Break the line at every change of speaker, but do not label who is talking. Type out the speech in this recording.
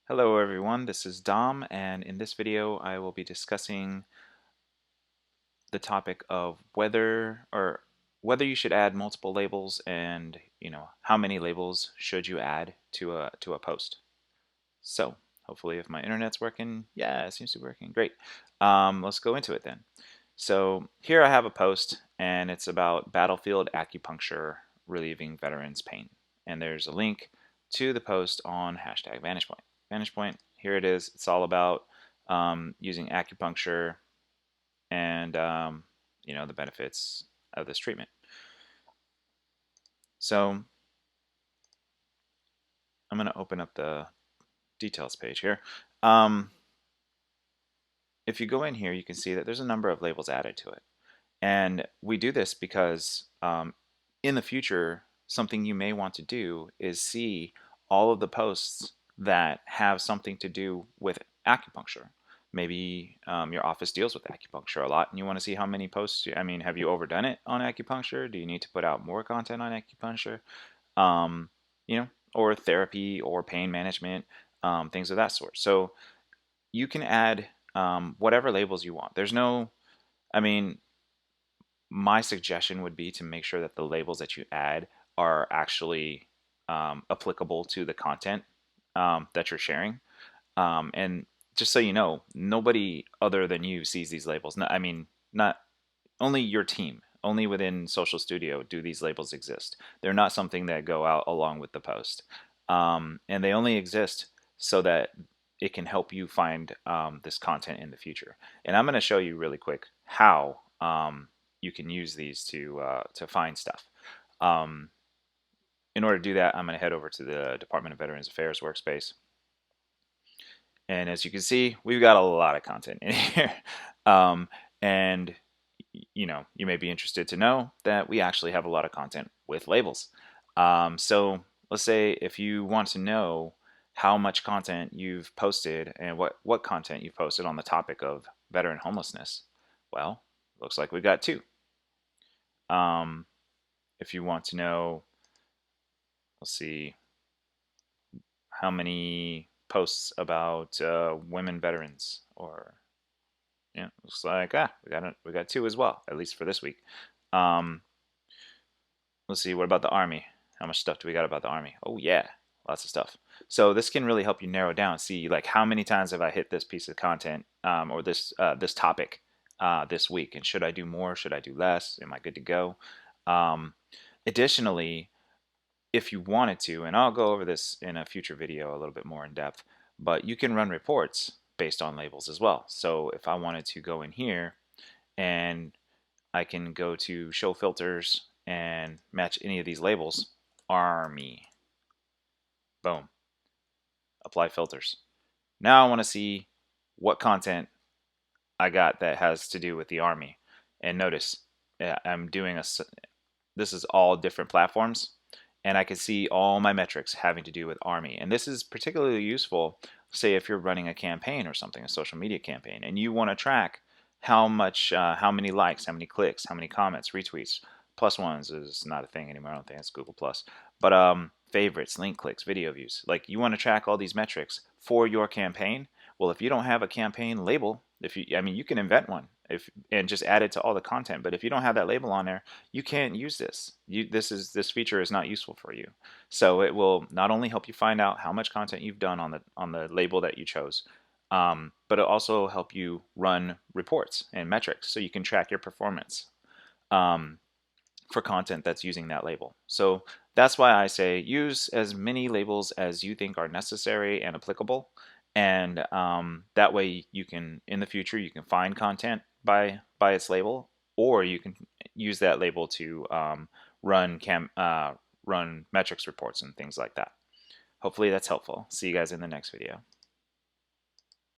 Hello everyone, this is Dom, and in this video I will be discussing the topic of whether you should add multiple labels and how many labels should you add to a post. So hopefully if my internet's working, yeah, it seems to be working, great. Let's go into it then. So here I have a post and it's about battlefield acupuncture relieving veterans pain, and there's a link to the post on hashtag VantagePoint. VantagePoint, here it is. It's all about using acupuncture and the benefits of this treatment. So I'm going to open up the details page here. If you go in here, you can see that there's a number of labels added to it. And we do this because in the future, something you may want to do is see all of the posts that have something to do with acupuncture. Maybe your office deals with acupuncture a lot and you want to see how many posts, have you overdone it on acupuncture? Do you need to put out more content on acupuncture? Um, or therapy or pain management, things of that sort. So you can add whatever labels you want. There's no, I mean, my suggestion would be to make sure that the labels that you add are actually applicable to the content that you're sharing. And just so you know, nobody other than you sees these labels. No, not only your team, only within Social Studio do these labels exist. They're not something that go out along with the post. And they only exist so that it can help you find this content in the future. And I'm going to show you really quick how you can use these to find stuff. Um, in order to do that, I'm going to head over to the Department of Veterans Affairs workspace. And as you can see, we've got a lot of content in here. And you may be interested to know that we actually have a lot of content with labels. So let's say if you want to know how much content you've posted and what content you've posted on the topic of veteran homelessness, well, looks like we've got two. If you want to know, let's see, how many posts about women veterans, or yeah, looks like we got two as well, at least for this week. Um, let's see, what about the Army? How much stuff do we got about the Army? Oh yeah, lots of stuff. So this can really help you narrow down, see like how many times have I hit this piece of content or this topic this week, and should I do more? Should I do less? Am I good to go? Um, Additionally, if you wanted to, and I'll go over this in a future video a little bit more in depth, but you can run reports based on labels as well. So if I wanted to go in here and I can go to show filters and match any of these labels, Army, boom, apply filters. Now I want to see what content I got that has to do with the Army. And notice I'm doing this is all different platforms, and I can see all my metrics having to do with Army. And this is particularly useful, say if you're running a campaign or something, a social media campaign, and you want to track how many likes, how many clicks, how many comments, retweets. Plus ones is not a thing anymore. I don't think it's Google Plus. But favorites, link clicks, video views. Like you want to track all these metrics for your campaign. Well, if you don't have a campaign label, if you, you can invent one and just add it to all the content. But if you don't have that label on there, you can't use this. This feature is not useful for you. So it will not only help you find out how much content you've done on the label that you chose, but it'll also help you run reports and metrics so you can track your performance for content that's using that label. So that's why I say use as many labels as you think are necessary and applicable, and that way you can, in the future, you can find content by its label, or you can use that label to run metrics reports and things like that. Hopefully that's helpful. See you guys in the next video.